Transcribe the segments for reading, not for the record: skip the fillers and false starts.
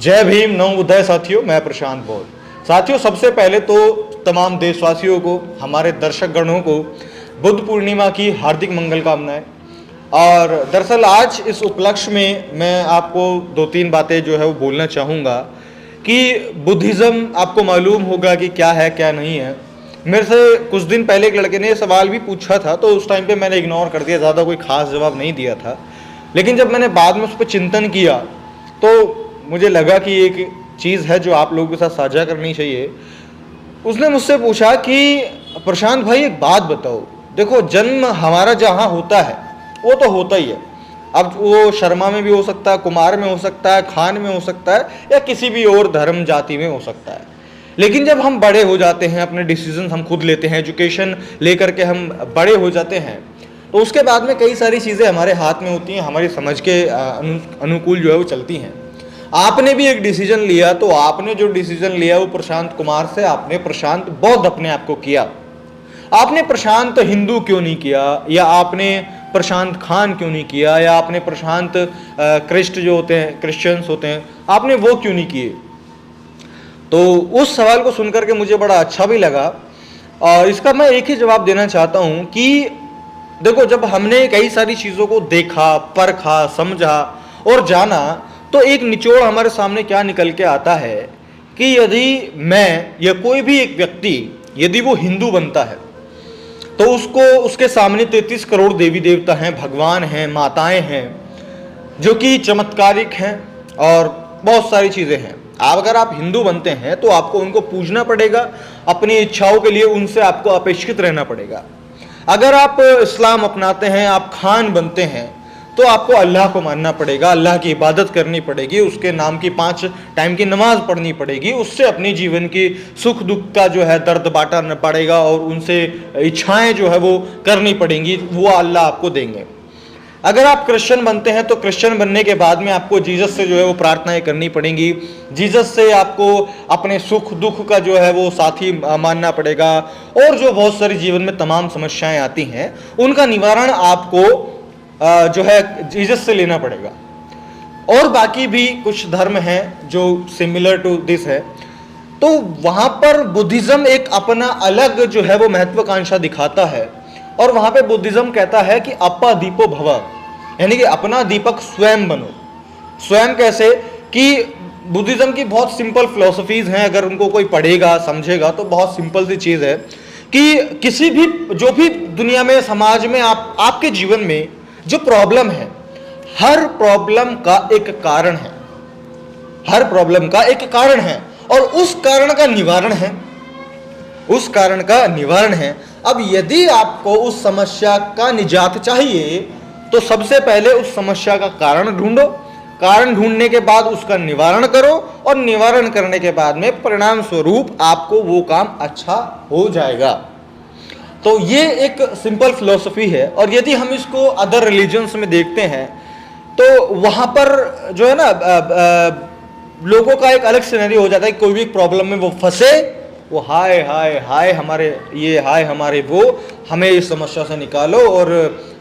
जय भीम, नव उदय साथियों। मैं प्रशांत बौद्ध। साथियों, सबसे पहले तो तमाम देशवासियों को, हमारे दर्शक गणों को बुद्ध पूर्णिमा की हार्दिक मंगल कामनाएं। और दरअसल आज इस उपलक्ष्य में मैं आपको दो तीन बातें जो है वो बोलना चाहूँगा कि बुद्धिज़्म आपको मालूम होगा कि क्या है क्या नहीं है। मेरे से कुछ दिन पहले एक लड़के ने सवाल भी पूछा था, तो उस टाइम पे मैंने इग्नोर कर दिया, ज़्यादा कोई ख़ास जवाब नहीं दिया था। लेकिन जब मैंने बाद में उस पर चिंतन किया तो मुझे लगा कि एक चीज़ है जो आप लोगों के साथ साझा करनी चाहिए। उसने मुझसे पूछा कि प्रशांत भाई एक बात बताओ, देखो जन्म हमारा जहाँ होता है वो तो होता ही है। अब वो शर्मा में भी हो सकता है, कुमार में हो सकता है, खान में हो सकता है, या किसी भी और धर्म जाति में हो सकता है। लेकिन जब हम बड़े हो जाते हैं, अपने डिसीजन हम खुद लेते हैं, एजुकेशन लेकर के हम बड़े हो जाते हैं, तो उसके बाद में कई सारी चीज़ें हमारे हाथ में होती हैं, हमारी समझ के अनुकूल जो है वो चलती हैं। आपने भी एक डिसीजन लिया, तो आपने जो डिसीजन लिया वो प्रशांत कुमार से आपने प्रशांत बौद्ध अपने आप को किया। आपने प्रशांत हिंदू क्यों नहीं किया, या आपने प्रशांत खान क्यों नहीं किया, या आपने प्रशांत क्रिस्ट जो होते हैं, क्रिश्चियंस होते हैं, आपने वो क्यों नहीं किए। तो उस सवाल को सुनकर के मुझे बड़ा अच्छा भी लगा। और इसका मैं एक ही जवाब देना चाहता हूँ कि देखो, जब हमने कई सारी चीज़ों को देखा, परखा, समझा और जाना, तो एक निचोड़ हमारे सामने क्या निकल के आता है कि यदि मैं या कोई भी एक व्यक्ति यदि वो हिंदू बनता है तो उसको, उसके सामने 33 करोड़ देवी देवता हैं, भगवान हैं, माताएं हैं, जो कि चमत्कारिक हैं और बहुत सारी चीज़ें हैं। अगर आप हिंदू बनते हैं तो आपको उनको पूजना पड़ेगा, अपनी इच्छाओं के लिए उनसे आपको अपेक्षित रहना पड़ेगा। अगर आप इस्लाम अपनाते हैं, आप खान बनते हैं, तो आपको अल्लाह को मानना पड़ेगा, अल्लाह की इबादत करनी पड़ेगी, उसके नाम की 5 टाइम की नमाज पढ़नी पड़ेगी, उससे अपनी जीवन की सुख दुख का जो है दर्द बांटना पड़ेगा और उनसे इच्छाएं जो है वो करनी पड़ेंगी, वो अल्लाह आपको देंगे। अगर आप क्रिश्चियन बनते हैं तो क्रिश्चियन बनने के बाद में आपको जीसस से जो है वो प्रार्थनाएं करनी पड़ेंगी, जीसस से आपको अपने सुख दुख का जो है वो साथी मानना पड़ेगा, और जो बहुत सारी जीवन में तमाम समस्याएं आती हैं उनका निवारण आपको जो है जीसस से लेना पड़ेगा। और बाकी भी कुछ धर्म हैं जो सिमिलर टू दिस है। तो वहाँ पर बुद्धिज़्म एक अपना अलग जो है वो महत्वाकांक्षा दिखाता है, और वहाँ पे बुद्धिज़्म कहता है कि अपा दीपो भव, यानी कि अपना दीपक स्वयं बनो। स्वयं कैसे कि बुद्धिज़्म की बहुत सिंपल फिलॉसफीज़ हैं, अगर उनको कोई पढ़ेगा समझेगा तो बहुत सिंपल सी चीज़ है कि किसी भी, जो भी दुनिया में, समाज में, आपके जीवन में जो प्रॉब्लम है, हर प्रॉब्लम का एक कारण है, हर प्रॉब्लम का एक कारण है, और उस कारण का निवारण है, उस कारण का निवारण है। अब यदि आपको उस समस्या का निजात चाहिए तो सबसे पहले उस समस्या का कारण ढूंढो, कारण ढूंढने के बाद उसका निवारण करो, और निवारण करने के बाद में परिणाम स्वरूप आपको वो काम अच्छा हो जाएगा। तो ये एक सिंपल फिलॉसफी है। और यदि हम इसको अदर रिलीजन्स में देखते हैं तो वहाँ पर जो है ना, लोगों का एक अलग सिनेरियो हो जाता है कि कोई भी प्रॉब्लम में वो फंसे, वो हाय हाय हाय हमारे ये, हाय हमारे वो, हमें इस समस्या से निकालो। और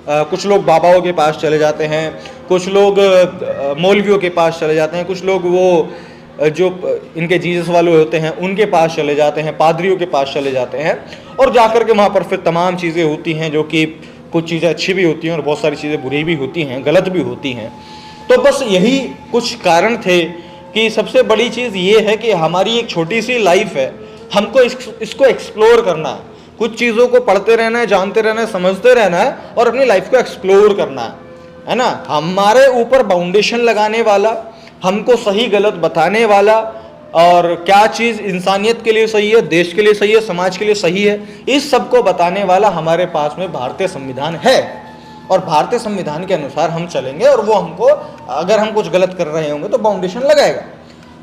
कुछ लोग बाबाओं के पास चले जाते हैं, कुछ लोग मौलवियों के पास चले जाते हैं, कुछ लोग वो जो इनके जीसस वाले होते हैं उनके पास चले जाते हैं, पादरियों के पास चले जाते हैं, और जाकर के वहाँ पर फिर तमाम चीज़ें होती हैं, जो कि कुछ चीज़ें अच्छी भी होती हैं और बहुत सारी चीज़ें बुरी भी होती हैं, गलत भी होती हैं। तो बस यही कुछ कारण थे कि सबसे बड़ी चीज़ ये है कि हमारी एक छोटी सी लाइफ है, हमको इसको एक्सप्लोर करना है, कुछ चीज़ों को पढ़ते रहना है, जानते रहना है, समझते रहना है, और अपनी लाइफ को एक्सप्लोर करना है ना। हमारे ऊपर बाउंडेशन लगाने वाला, हमको सही गलत बताने वाला, और क्या चीज़ इंसानियत के लिए सही है, देश के लिए सही है, समाज के लिए सही है, इस सब को बताने वाला हमारे पास में भारतीय संविधान है। और भारतीय संविधान के अनुसार हम चलेंगे, और वो हमको, अगर हम कुछ गलत कर रहे होंगे तो बाउंडेशन लगाएगा।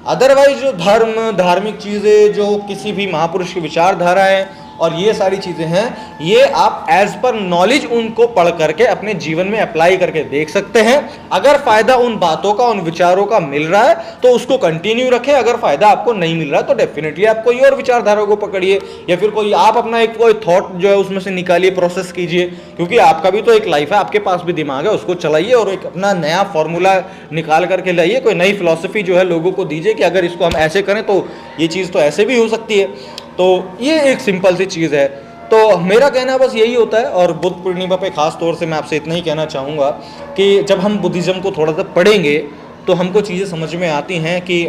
अदरवाइज जो धर्म, धार्मिक चीज़ें, जो किसी भी महापुरुष की विचारधारा है, और ये सारी चीज़ें हैं, ये आप एज पर नॉलेज उनको पढ़ करके अपने जीवन में अप्लाई करके देख सकते हैं। अगर फ़ायदा उन बातों का, उन विचारों का मिल रहा है तो उसको कंटिन्यू रखें। अगर फ़ायदा आपको नहीं मिल रहा है तो डेफिनेटली आप कोई और विचारधारा को पकड़िए, या फिर कोई आप अपना एक कोई थॉट जो है उसमें से निकालिए, प्रोसेस कीजिए, क्योंकि आपका भी तो एक लाइफ है, आपके पास भी दिमाग है, उसको चलाइए और एक अपना नया फॉर्मूला निकाल करके लाइए, कोई नई फिलॉसफी जो है लोगों को दीजिए कि अगर इसको हम ऐसे करें तो ये चीज़ तो ऐसे भी हो सकती है। तो ये एक सिंपल सी चीज़ है। तो मेरा कहना बस यही होता है, और बुद्ध पूर्णिमा पे खास तौर से मैं आपसे इतना ही कहना चाहूँगा कि जब हम बुद्धिज़्म को थोड़ा सा पढ़ेंगे तो हमको चीज़ें समझ में आती हैं कि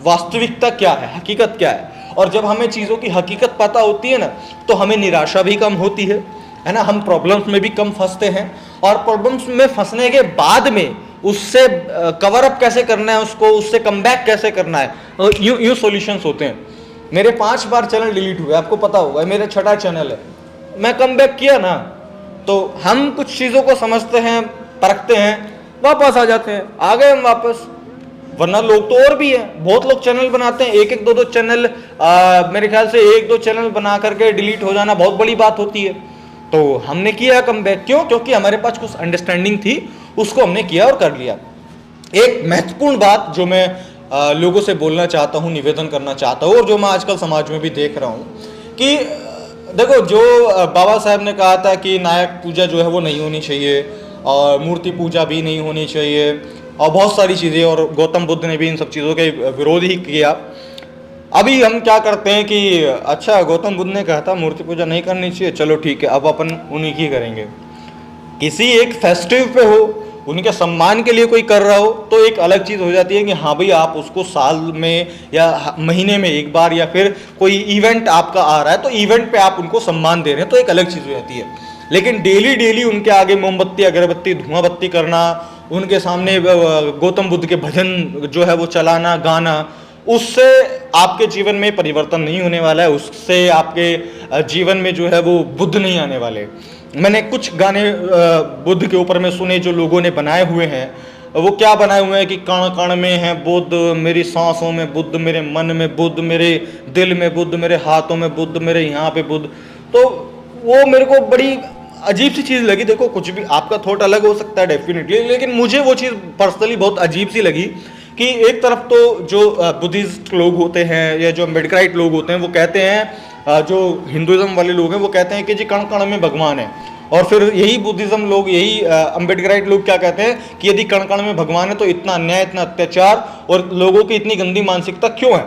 वास्तविकता क्या है, हकीकत क्या है। और जब हमें चीज़ों की हकीकत पता होती है ना, तो हमें निराशा भी कम होती है ना, हम प्रॉब्लम्स में भी कम फंसते हैं। और प्रॉब्लम्स में फंसने के बाद में उससे कवर अप कैसे करना है, उसको उससे कम बैक कैसे करना है, यूँ सॉल्यूशंस होते हैं। मेरे 5 बार चैनल डिलीट हुए, आपको पता होगा, मेरा 6ठा चैनल है। मैं कम बैक किया ना, तो हम कुछ चीज़ों को समझते हैं, परखते हैं, वापस आ जाते हैं, आ गए हम वापस। वरना लोग तो और भी हैं, बहुत लोग चैनल बनाते हैं, एक एक दो दो चैनल, मेरे ख्याल से 1-2 चैनल बना करके डिलीट हो जाना बहुत बड़ी बात होती है। तो हमने किया कम बैक, क्यों? क्योंकि हमारे पास कुछ अंडरस्टैंडिंग थी, उसको हमने किया और कर लिया। एक महत्वपूर्ण बात जो मैं लोगों से बोलना चाहता हूँ, निवेदन करना चाहता हूँ, और जो मैं आजकल समाज में भी देख रहा हूँ कि देखो, जो बाबा साहब ने कहा था कि नायक पूजा जो है वो नहीं होनी चाहिए, और मूर्ति पूजा भी नहीं होनी चाहिए, और बहुत सारी चीज़ें, और गौतम बुद्ध ने भी इन सब चीज़ों के विरोध ही किया। अभी हम क्या करते हैं कि अच्छा, गौतम बुद्ध ने कहा था मूर्ति पूजा नहीं करनी चाहिए, चलो ठीक है, अब अपन उन्हीं की करेंगे। किसी एक फेस्टिव पे हो, उनके सम्मान के लिए कोई कर रहा हो, तो एक अलग चीज़ हो जाती है कि हाँ भाई, आप उसको साल में या महीने में एक बार, या फिर कोई इवेंट आपका आ रहा है तो इवेंट पे आप उनको सम्मान दे रहे हैं, तो एक अलग चीज़ हो जाती है। लेकिन डेली डेली उनके आगे मोमबत्ती, अगरबत्ती, धुआं बत्ती करना, उनके सामने गौतम बुद्ध के भजन जो है वो चलाना, गाना, उससे आपके जीवन में परिवर्तन नहीं होने वाला है, उससे आपके जीवन में जो है वो बुद्ध नहीं आने वाले। मैंने कुछ गाने बुद्ध के ऊपर में सुने जो लोगों ने बनाए हुए हैं। वो क्या बनाए हुए हैं कि कण कण में है बुद्ध, मेरी सांसों में बुद्ध, मेरे मन में बुद्ध, मेरे दिल में बुद्ध, मेरे हाथों में बुद्ध, मेरे यहाँ पे बुद्ध। तो वो मेरे को बड़ी अजीब सी चीज़ लगी। देखो, कुछ भी आपका थॉट अलग हो सकता है डेफिनेटली, लेकिन मुझे वो चीज़ पर्सनली बहुत अजीब सी लगी कि एक तरफ तो जो बुद्धिस्ट लोग होते हैं या जो अम्बेडकराइट लोग होते हैं वो कहते हैं, जो हिंदुज़म वाले लोग हैं वो कहते हैं कि जी कण कण में भगवान है, और फिर यही बुद्धिज़्म लोग, यही अम्बेडकराइट लोग क्या कहते हैं कि यदि कण कण में भगवान है तो इतना अन्याय, इतना अत्याचार और लोगों की इतनी गंदी मानसिकता क्यों है?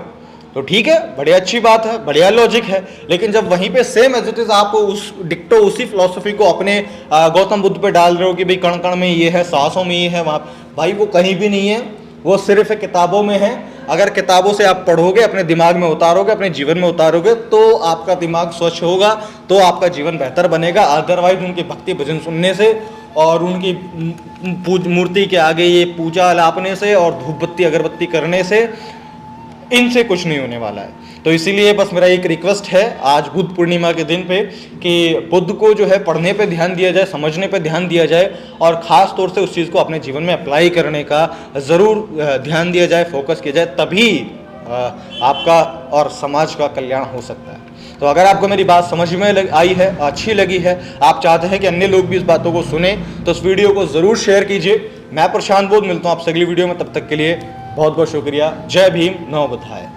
तो ठीक है, बड़ी अच्छी बात है, बढ़िया लॉजिक है। लेकिन जब वहीं पे सेम एज इट इज आप उस डिक्टो, उसी फिलॉसफी को अपने गौतम बुद्ध पे डाल रहे हो कि भाई कण कण में ये है, सांसों में ये है, वहाँ, भाई वो कहीं भी नहीं है, वो सिर्फ किताबों में है। अगर किताबों से आप पढ़ोगे, अपने दिमाग में उतारोगे, अपने जीवन में उतारोगे, तो आपका दिमाग स्वच्छ होगा, तो आपका जीवन बेहतर बनेगा। अदरवाइज उनके भक्ति भजन सुनने से और उनकी मूर्ति के आगे ये पूजा लापने से और धूप बत्ती अगरबत्ती करने से, इनसे कुछ नहीं होने वाला है। तो इसीलिए बस मेरा एक रिक्वेस्ट है आज बुद्ध पूर्णिमा के दिन पे कि बुद्ध को जो है पढ़ने पे ध्यान दिया जाए, समझने पे ध्यान दिया जाए, और ख़ास तौर से उस चीज़ को अपने जीवन में अप्लाई करने का ज़रूर ध्यान दिया जाए, फोकस किया जाए, तभी आपका और समाज का कल्याण हो सकता है। तो अगर आपको मेरी बात समझ में आई है, अच्छी लगी है, आप चाहते हैं कि अन्य लोग भी इस बातों को सुने, तो इस वीडियो को ज़रूर शेयर कीजिए। मैं प्रशांत बोध, मिलता हूँ आपसे अगली वीडियो में, तब तक के लिए बहुत बहुत शुक्रिया। जय भीम, नमो बुद्धाय।